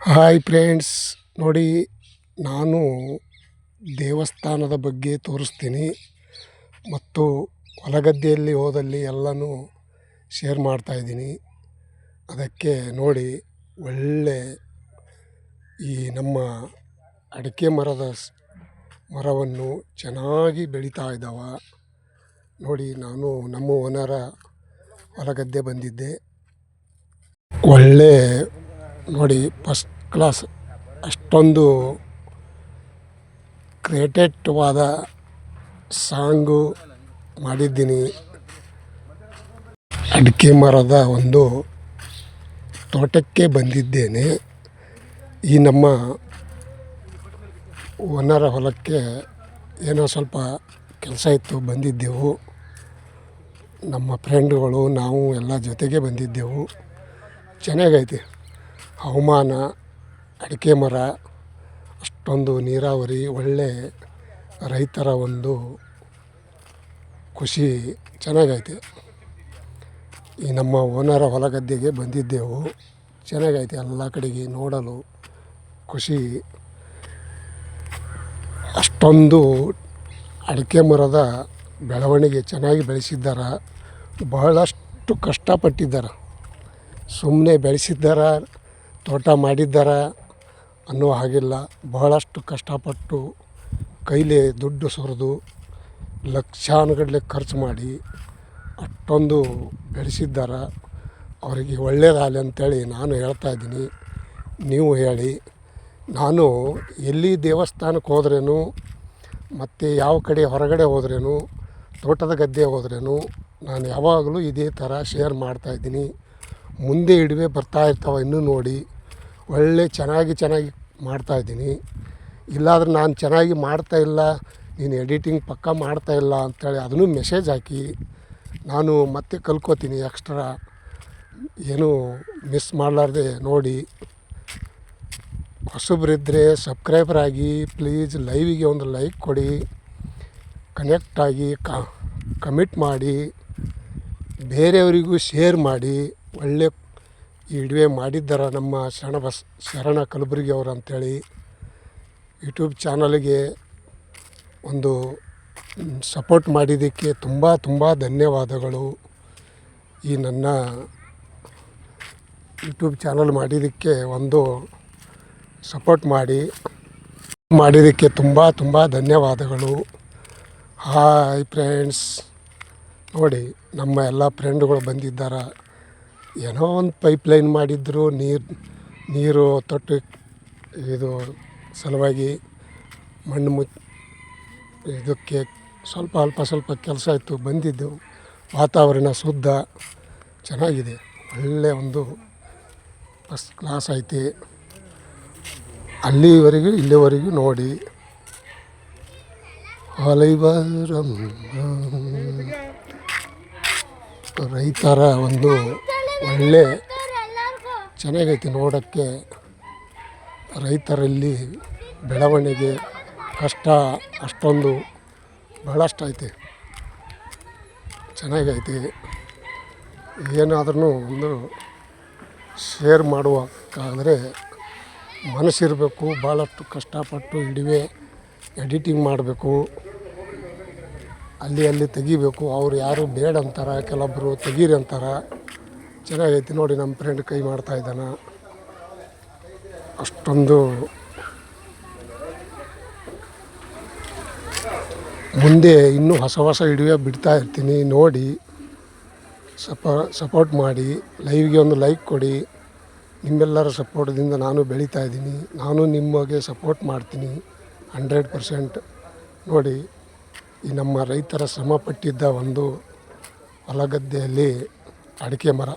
Hi friends, ನೋಡಿ ನಾನು ದೇವಸ್ಥಾನದ ಬಗ್ಗೆ ತೋರಿಸ್ತೀನಿ ಮತ್ತು ಹೊಲಗದ್ದೆಯಲ್ಲಿ ಹೋದಲ್ಲಿ ಎಲ್ಲನೂ ಶೇರ್ ಮಾಡ್ತಾಯಿದ್ದೀನಿ. ಅದಕ್ಕೆ ನೋಡಿ, ಒಳ್ಳೆ ಈ ನಮ್ಮ ಅಡಿಕೆ ಮರವನ್ನು ಚೆನ್ನಾಗಿ ಬೆಳೀತಾ ಇದ್ದಾವೆ. ನೋಡಿ, ನಾನು ನಮ್ಮ ಓನರ ಹೊಲಗದ್ದೆ ಬಂದಿದ್ದೆ. ಒಳ್ಳೆ ನೋಡಿ, ಫಸ್ಟ್ ಕ್ಲಾಸ್, ಅಷ್ಟೊಂದು ಕ್ರಿಯೇಟೆಡ್ವಾದ ಸಾಂಗು ಮಾಡಿದ್ದೀನಿ. ಅಡಿಕೆ ಮರದ ಒಂದು ತೋಟಕ್ಕೆ ಬಂದಿದ್ದೇನೆ. ಈ ನಮ್ಮ ಓನರ ಹೊಲಕ್ಕೆ ಏನೋ ಸ್ವಲ್ಪ ಕೆಲಸ ಇತ್ತು, ಬಂದಿದ್ದೆವು. ನಮ್ಮ ಫ್ರೆಂಡ್ಗಳು ನಾವು ಎಲ್ಲ ಜೊತೆಗೆ ಬಂದಿದ್ದೆವು. ಚೆನ್ನಾಗೈತೆ ಹವಾಮಾನ, ಅಡಿಕೆ ಮರ, ಅಷ್ಟೊಂದು ನೀರಾವರಿ, ಒಳ್ಳೆ ರೈತರ ಒಂದು ಖುಷಿ ಚೆನ್ನಾಗೈತೆ. ಈ ನಮ್ಮ ಓನರ ಹೊಲಗದ್ದೆಗೆ ಬಂದಿದ್ದೆವು. ಚೆನ್ನಾಗೈತೆ, ಎಲ್ಲ ಕಡೆಗೆ ನೋಡಲು ಖುಷಿ. ಅಷ್ಟೊಂದು ಅಡಿಕೆ ಮರದ ಬೆಳವಣಿಗೆ ಚೆನ್ನಾಗಿ ಬೆಳೆಸಿದ್ದಾರೆ. ಬಹಳಷ್ಟು ಕಷ್ಟಪಟ್ಟಿದ್ದಾರೆ. ಸುಮ್ಮನೆ ಬೆಳೆಸಿದ್ದಾರ, ತೋಟ ಮಾಡಿದ್ದಾರ ಅನ್ನೋ ಹಾಗಿಲ್ಲ. ಬಹಳಷ್ಟು ಕಷ್ಟಪಟ್ಟು ಕೈಲೇ ದುಡ್ಡು ಸುರಿದು ಲಕ್ಷಾನುಗಟ್ಟಲೆ ಖರ್ಚು ಮಾಡಿ ಅಷ್ಟೊಂದು ಬೆಳೆಸಿದ್ದಾರೆ. ಅವರಿಗೆ ಒಳ್ಳೆಯದಾಗಲಿ ಅಂಥೇಳಿ ನಾನು ಹೇಳ್ತಾಯಿದ್ದೀನಿ. ನೀವು ಹೇಳಿ. ನಾನು ಎಲ್ಲಿ ದೇವಸ್ಥಾನಕ್ಕೆ ಹೋದ್ರೇನು, ಮತ್ತು ಯಾವ ಕಡೆ ಹೊರಗಡೆ ಹೋದ್ರೇನು, ತೋಟದ ಗದ್ದೆ ಹೋದ್ರೇನು, ನಾನು ಯಾವಾಗಲೂ ಇದೇ ಥರ ಶೇರ್ ಮಾಡ್ತಾಯಿದ್ದೀನಿ. ಮುಂದೆ ಇಡುವೆ ಬರ್ತಾಯಿರ್ತಾವೆ, ಇನ್ನೂ ನೋಡಿ. ಒಳ್ಳೆ ಚೆನ್ನಾಗಿ ಮಾಡ್ತಾಯಿದ್ದೀನಿ. ಇಲ್ಲಾಂದ್ರೆ ನಾನು ಚೆನ್ನಾಗಿ ಮಾಡ್ತಾಯಿಲ್ಲ, ನೀನು ಎಡಿಟಿಂಗ್ ಪಕ್ಕಾ ಮಾಡ್ತಾಯಿಲ್ಲ ಅಂಥೇಳಿ ಅದನ್ನು ಮೆಸೇಜ್ ಹಾಕಿ, ನಾನು ಮತ್ತೆ ಕಲ್ತ್ಕೋತೀನಿ. ಎಕ್ಸ್ಟ್ರಾ ಏನೂ ಮಿಸ್ ಮಾಡಲಾರ್ದೆ ನೋಡಿ. ಹೊಸಬ್ರಿದ್ದರೆ ಸಬ್ಸ್ಕ್ರೈಬರ್ ಆಗಿ ಪ್ಲೀಸ್. ಲೈವಿಗೆ ಒಂದು ಲೈಕ್ ಕೊಡಿ, ಕನೆಕ್ಟ್ ಆಗಿ ಕಮಿಟ್ ಮಾಡಿ, ಬೇರೆಯವರಿಗೂ ಶೇರ್ ಮಾಡಿ. ಒಳ್ಳೆ ಇಡುವೆ ಮಾಡಿದ್ದಾರೆ ನಮ್ಮ ಶರಣ ಕಲಬುರ್ಗಿ ಅವರು ಅಂಥೇಳಿ. ಯೂಟ್ಯೂಬ್ ಚಾನಲ್ಗೆ ಒಂದು ಸಪೋರ್ಟ್ ಮಾಡಿದ್ದಕ್ಕೆ ತುಂಬ ಧನ್ಯವಾದಗಳು. ಈ ನನ್ನ ಯೂಟ್ಯೂಬ್ ಚಾನಲ್ ಮಾಡಿದ್ದಕ್ಕೆ ಒಂದು ಸಪೋರ್ಟ್ ಮಾಡಿದ್ದಕ್ಕೆ ತುಂಬ ಧನ್ಯವಾದಗಳು. ಹಾಯ್ ಫ್ರೆಂಡ್ಸ್, ನೋಡಿ ನಮ್ಮ ಎಲ್ಲ ಫ್ರೆಂಡ್ಗಳು ಬಂದಿದ್ದಾರೆ. ಏನೋ ಒಂದು ಪೈಪ್ಲೈನ್ ಮಾಡಿದ್ರು, ನೀರು ತೊಟ್ಟು ಇದು ಸಲುವಾಗಿ ಮಣ್ಣು ಇದಕ್ಕೆ ಅಲ್ಪ ಸ್ವಲ್ಪ ಕೆಲಸ ಇತ್ತು, ಬಂದಿದ್ದೆವು. ವಾತಾವರಣ ಶುದ್ಧ ಚೆನ್ನಾಗಿದೆ. ಒಳ್ಳೆಯ ಒಂದು ಫಸ್ಟ್ ಕ್ಲಾಸ್ ಐತಿ. ಇಲ್ಲಿವರೆಗೂ ನೋಡಿ. ರೈತರ ಒಂದು ಒಳ್ಳೆ ಚೆನ್ನಾಗೈತಿ ನೋಡೋಕ್ಕೆ. ರೈತರಲ್ಲಿ ಬೆಳವಣಿಗೆ ಕಷ್ಟ ಅಷ್ಟೊಂದು ಬಹಳಷ್ಟು ಐತೆ. ಚೆನ್ನಾಗೈತಿ. ಏನಾದ್ರೂ ಒಂದು ಶೇರ್ ಮಾಡುವಕ್ಕಾದರೆ ಮನಸ್ಸಿರಬೇಕು. ಭಾಳಷ್ಟು ಕಷ್ಟಪಟ್ಟು ಇಡುವೆ ಎಡಿಟಿಂಗ್ ಮಾಡಬೇಕು, ಅಲ್ಲಿ ತೆಗಿಬೇಕು. ಅವ್ರು ಯಾರು ಬೇಡ ಅಂತಾರೆ, ಕೆಲವೊಬ್ಬರು ತೆಗೀರಿ ಅಂತಾರೆ. ಚೆನ್ನಾಗೈತಿ ನೋಡಿ. ನಮ್ಮ ಫ್ರೆಂಡ್ ಕೈ ಮಾಡ್ತಾಯಿದ್ದಾನೆ. ಅಷ್ಟೊಂದು ಮುಂದೆ ಇನ್ನೂ ಹೊಸ ಇಡುವೆ ಬಿಡ್ತಾ ಇರ್ತೀನಿ. ನೋಡಿ, ಸಪೋರ್ಟ್ ಮಾಡಿ. ಲೈವ್ಗೆ ಒಂದು ಲೈಕ್ ಕೊಡಿ. ನಿಮ್ಮೆಲ್ಲರ ಸಪೋರ್ಟ್ದಿಂದ ನಾನು ಬೆಳೀತಾ ಇದ್ದೀನಿ. ನಾನು ನಿಮಗೆ ಸಪೋರ್ಟ್ ಮಾಡ್ತೀನಿ 100%. ನೋಡಿ, ಈ ನಮ್ಮ ರೈತರ ಶ್ರಮಪಟ್ಟಿದ್ದ ಒಂದು ಹೊಲಗದ್ದೆಯಲ್ಲಿ ಅಡಿಕೆ ಮರ